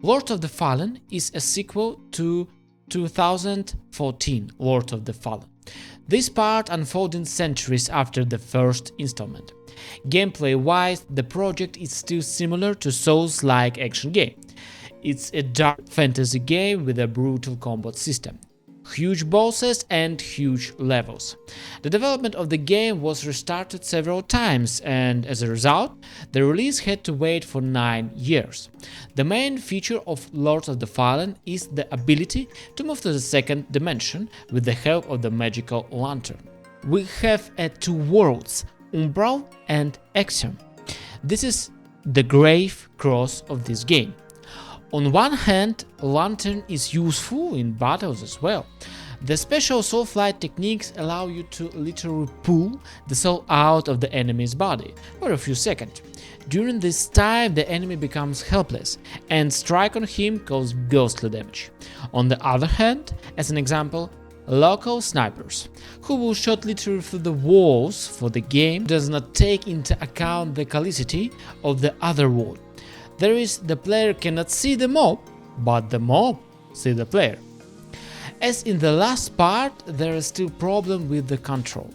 Lord of the Fallen is a sequel to 2014 Lord of the Fallen. This part unfolding centuries after the first installment. Gameplay-wise, the project is still similar to Souls-like action game. It's a dark fantasy game with a brutal combat system, huge bosses and huge levels. The development of the game was restarted several times, and as a result, the release had to wait for 9 years. The main feature of Lords of the Fallen is the ability to move to the second dimension with the help of the magical lantern. We have two worlds, Umbral and Axiom. This is the grave cross of this game. On one hand, Lantern is useful in battles as well. The special soul flight techniques allow you to literally pull the soul out of the enemy's body for a few seconds. During this time, the enemy becomes helpless, and strike on him causes ghostly damage. On the other hand, as an example, local snipers, who will shoot literally through the walls for the game, does not take into account the calicity of the other wall. There is the player cannot see the mob, but the mob see the player. As in the last part, there is still problem with the control.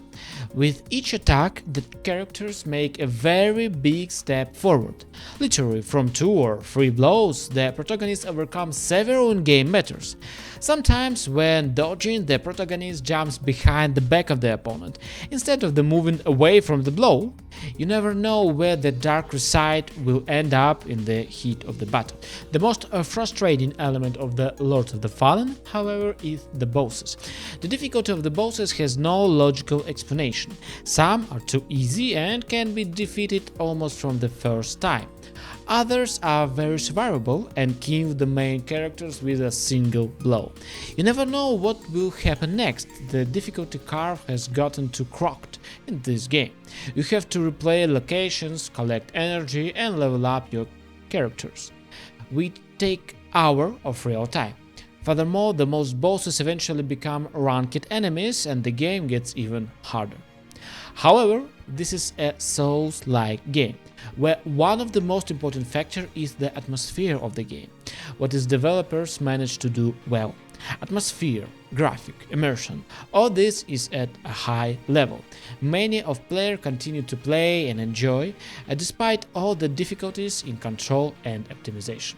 With each attack, the characters make a very big step forward. Literally, from 2 or 3 blows, the protagonist overcomes several in-game matters. Sometimes, when dodging, the protagonist jumps behind the back of the opponent, instead of moving away from the blow. You never know where the darker side will end up in the heat of the battle. The most frustrating element of the Lord of the Fallen, however, is the bosses. The difficulty of the bosses has no logical explanation. Some are too easy and can be defeated almost from the first time. Others are very survivable and kill the main characters with a single blow. You never know what will happen next. The difficulty curve has gotten too crooked in this game. You have to replay locations, collect energy and level up your characters. We take hours of real time. Furthermore, the most bosses eventually become ranked enemies and the game gets even harder. However, this is a Souls-like game, where one of the most important factors is the atmosphere of the game, what its developers managed to do well. Atmosphere, graphic, immersion, all this is at a high level. Many of players continue to play and enjoy, despite all the difficulties in control and optimization.